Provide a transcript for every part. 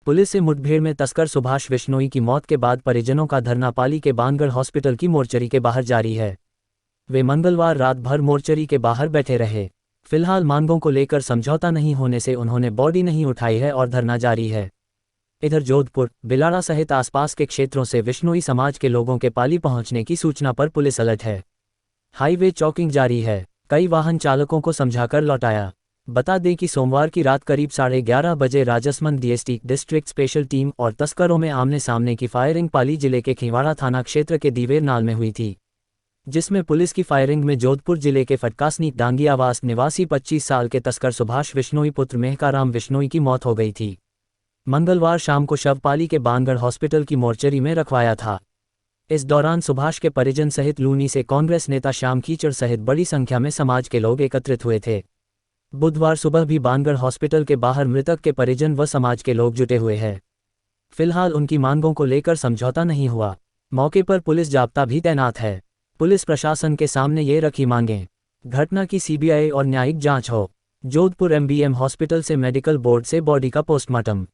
Police से मुठभेड़ में तस्कर सुभाष विश्नोई की मौत के बाद परिजनों का धरना पाली के बानगढ़ हॉस्पिटल की मोर्चरी के बाहर जारी है। वे मंगलवार रात भर मोर्चरी के बाहर बैठे रहे। फिलहाल मांगों को लेकर समझौता नहीं होने से उन्होंने बॉडी नहीं उठाई है और धरना जारी है। इधर जोधपुर, बिलाड़ा सहित आसपास के क्षेत्रों से विश्नोई समाज के लोगों के पाली पहुंचने की सूचना पर पुलिस अलर्ट है। हाईवे चौकिंग जारी है। कई वाहन चालकों को समझाकर लौटाया। बता दें कि सोमवार की रात करीब 11:30 बजे Rajsamand DST district special team और तस्करों में आमने सामने की फायरिंग पाली जिले के खिंवाड़ा थाना क्षेत्र के दीवेर नाल में हुई थी, जिसमें पुलिस की फायरिंग में जोधपुर जिले के फटकासनी डांगियावास निवासी 25 साल के तस्कर सुभाष विश्नोई पुत्र मेहकाराम विश्नोई की मौत हो गई थी। मंगलवार शाम को शव पाली के बानगढ़ हॉस्पिटल की मोर्चरी में रखवाया था। इस दौरान सुभाष के परिजन सहित लूनी से कांग्रेस नेता श्याम कीचड़ सहित बड़ी संख्या में समाज के लोग एकत्रित हुए थे। बुधवार सुबह भी बानगढ़ हॉस्पिटल के बाहर मृतक के परिजन व समाज के लोग जुटे हुए हैं। फिलहाल उनकी मांगों को लेकर समझौता नहीं हुआ। मौके पर पुलिस जाब्ता भी तैनात है। पुलिस प्रशासन के सामने ये रखी मांगें। घटना की सीबीआई और न्यायिक जांच हो। जोधपुर एमबीएम हॉस्पिटल से मेडिकल बोर्ड से बॉडी का पोस्टमार्टम।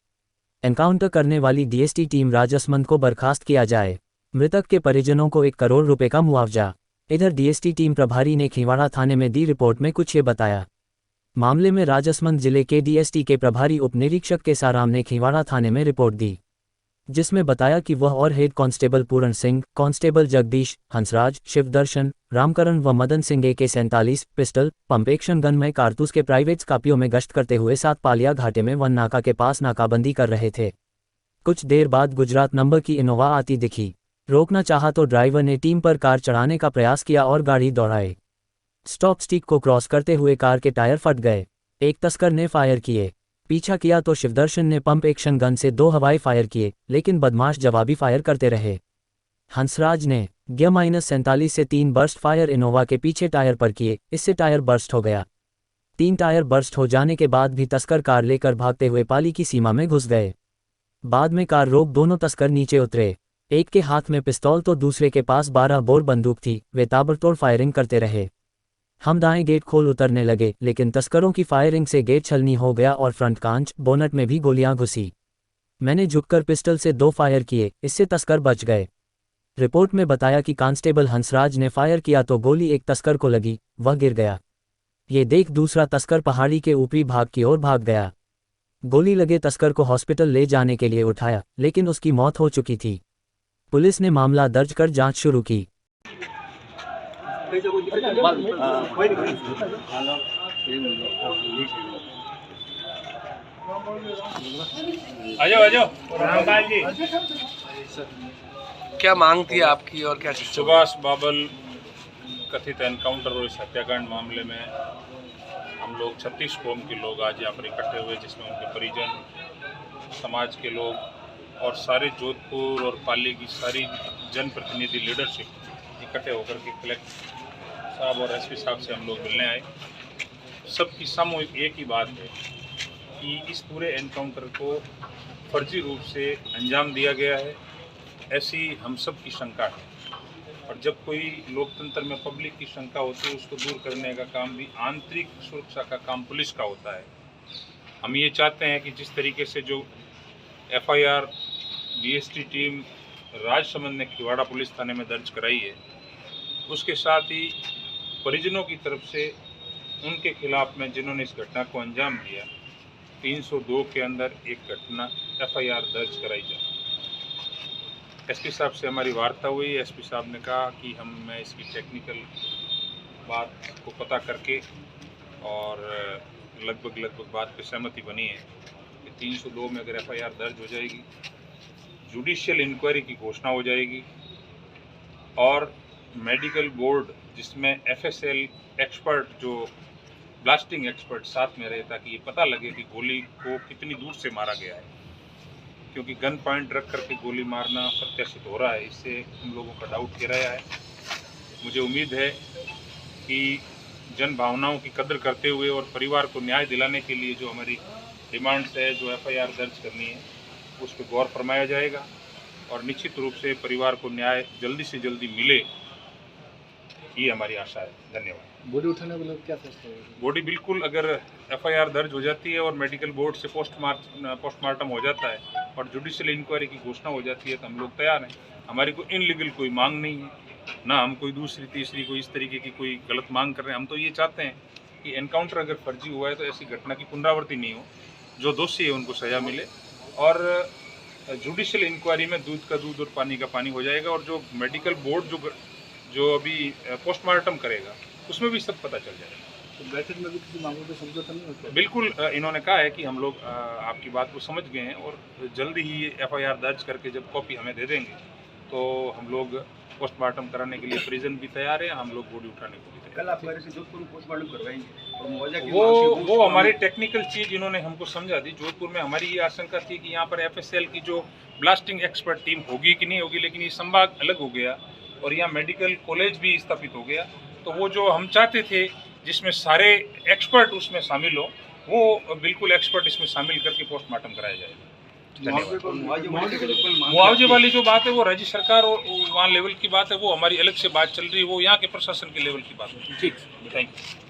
एनकाउंटर करने वाली डीएसटी टीम राजसमंद को बर्खास्त किया जाए। मृतक के परिजनों को 1 करोड़ रुपए का मुआवजा। इधर डीएसटी टीम प्रभारी ने खिंवाड़ा थाने में दी रिपोर्ट में कुछ ये बताया। मामले में राजसमंद जिले के डीएसटी के प्रभारी उप निरीक्षक के साराम ने खिंवाड़ा थाने में रिपोर्ट दी, जिसमें बताया कि वह और हेड कांस्टेबल पूरण सिंह, कांस्टेबल जगदीश, हंसराज, शिवदर्शन, रामकरण व Madan Singh AK-47 pistol, pump action gun में कारतूस के प्राइवेट स्कॉर्पियो में गश्त करते हुए सातपालिया घाटे में वन नाका के पास नाकाबंदी कर रहे थे। कुछ देर बाद गुजरात नंबर की इनोवा आती दिखी। रोकना चाहा तो ड्राइवर ने टीम पर कार चढ़ाने का प्रयास किया और गाड़ी दौड़ाई। स्टॉप स्टिक को क्रॉस करते हुए कार के टायर फट गए। एक तस्कर ने फायर किए। पीछा किया तो शिवदर्शन ने पंप एक्शन गन से 2 हवाई फायर किए, लेकिन बदमाश जवाबी फायर करते रहे। हंसराज ने G-47 से 3 बर्स्ट फायर इनोवा के पीछे टायर पर किए, इससे टायर बर्स्ट हो गया। 3 टायर बर्स्ट हो जाने के बाद भी तस्कर कार लेकर भागते हुए पाली की सीमा में घुस गए। बाद में कार रोक दोनों तस्कर नीचे उतरे। एक के हाथ में पिस्तौल तो दूसरे के पास 12 बोर बंदूक थी। वे ताबड़तोड़ फायरिंग करते रहे। हम दाएं गेट खोल उतरने लगे, लेकिन तस्करों की फायरिंग से गेट छलनी हो गया और फ्रंट कांच, बोनट में भी गोलियां घुसी। मैंने झुककर पिस्टल से 2 फायर किए, इससे तस्कर बच गए। रिपोर्ट में बताया कि कांस्टेबल हंसराज ने फायर किया तो गोली एक तस्कर को लगी, वह गिर गया। ये देख दूसरा तस्कर पहाड़ी के ऊपरी भाग की ओर भाग गया। गोली लगे तस्कर को हॉस्पिटल ले जाने के लिए उठाया, लेकिन उसकी मौत हो चुकी थी। पुलिस ने मामला दर्ज कर जांच शुरू की। आजो रामपाल जी, क्या मांग थी आपकी और क्या? सुभाष बाबल कथित एनकाउंटर और इस हत्याकांड मामले में हम लोग 36 कौम के लोग आज यहाँ पर इकट्ठे हुए, जिसमें उनके परिजन, समाज के लोग और सारे जोधपुर और पाली की सारी जनप्रतिनिधि लीडरशिप इकट्ठे होकर के कलेक्टर साहब और एसपी साहब से हम लोग मिलने आए। सबकी सामूहिक एक ही बात है कि इस पूरे एनकाउंटर को फर्जी रूप से अंजाम दिया गया है, ऐसी हम सब की शंका है। और जब कोई लोकतंत्र में पब्लिक की शंका होती है, उसको दूर करने का काम भी आंतरिक सुरक्षा का काम पुलिस का होता है। हम ये चाहते हैं कि जिस तरीके से जो FIR DST टीम राजसमंद ने खिंवाड़ा पुलिस थाने में दर्ज कराई है, उसके साथ ही परिजनों की तरफ से उनके खिलाफ में जिन्होंने इस घटना को अंजाम दिया, 302 के अंदर एक घटना FIR दर्ज कराई जाए। एसपी साहब से हमारी वार्ता हुई। एसपी साहब ने कहा कि मैं इसकी टेक्निकल बात को पता करके और लगभग बात पे सहमति बनी है कि 302 में अगर FIR दर्ज हो जाएगी, जुडिशियल इंक्वायरी की घोषणा हो जाएगी और मेडिकल बोर्ड, जिसमें FSL एक्सपर्ट, जो ब्लास्टिंग एक्सपर्ट साथ में रहे, ताकि ये पता लगे कि गोली को कितनी दूर से मारा गया है, क्योंकि गन पॉइंट रख करके गोली मारना प्रत्याशित हो रहा है। इससे हम लोगों का डाउट गिराया है। मुझे उम्मीद है कि जन भावनाओं की कदर करते हुए और परिवार को न्याय दिलाने के लिए जो हमारी डिमांड्स है, जो FIR दर्ज करनी है, उस पर गौर फरमाया जाएगा और निश्चित रूप से परिवार को न्याय जल्दी से जल्दी मिले, ये हमारी आशा है। धन्यवाद। बॉडी उठाने को लेकर क्या फैसला होगा? बॉडी बिल्कुल, अगर एफआईआर दर्ज हो जाती है और मेडिकल बोर्ड से पोस्टमार्टम हो जाता है और जुडिशियल इंक्वायरी की घोषणा हो जाती है तो हम लोग तैयार हैं। हमारी कोई इनलीगल कोई मांग नहीं है, ना हम कोई दूसरी तीसरी कोई इस तरीके की कोई गलत मांग कर रहे हैं। हम तो ये चाहते हैं कि एनकाउंटर अगर फर्जी हुआ है तो ऐसी घटना की पुनरावृत्ति नहीं हो, जो दोषी है उनको सजा मिले और जुडिशियल इंक्वायरी में दूध का दूध और पानी का पानी हो जाएगा और जो मेडिकल बोर्ड जो अभी पोस्टमार्टम करेगा उसमें भी सब पता चल जाएगा। तो बैठक में भी किसी मामले पे समझौता नहीं होता? बिल्कुल, इन्होंने कहा है कि हम लोग आपकी बात को समझ गए हैं और जल्दी ही एफआईआर दर्ज करके जब कॉपी हमें दे देंगे तो हम लोग पोस्टमार्टम कराने के लिए प्रिजन भी तैयार है, हम लोग बॉडी उठाने को भी तैयार कल आप मेरे से जोधपुर में पोस्टमार्टम करवाएंगे और मुआवजा की वो मांग की वो हमारी टेक्निकल चीज़ इन्होंने हमको समझा दी। जोधपुर में हमारी ये आशंका थी कि यहाँ पर एफएसएल की जो ब्लास्टिंग एक्सपर्ट टीम होगी कि नहीं होगी, लेकिन ये संभाग अलग हो गया और यहाँ मेडिकल कॉलेज भी स्थापित हो गया। तो वो जो हम चाहते थे जिसमें सारे एक्सपर्ट उसमें शामिल हो, वो बिल्कुल एक्सपर्ट इसमें शामिल करके पोस्टमार्टम कराया जाएगा। मुआवजे वाली जो बात है वो राज्य सरकार और वहाँ लेवल की बात है, वो हमारी अलग से बात चल रही है, वो यहाँ के प्रशासन के लेवल की बात है। ठीक, थैंक यू।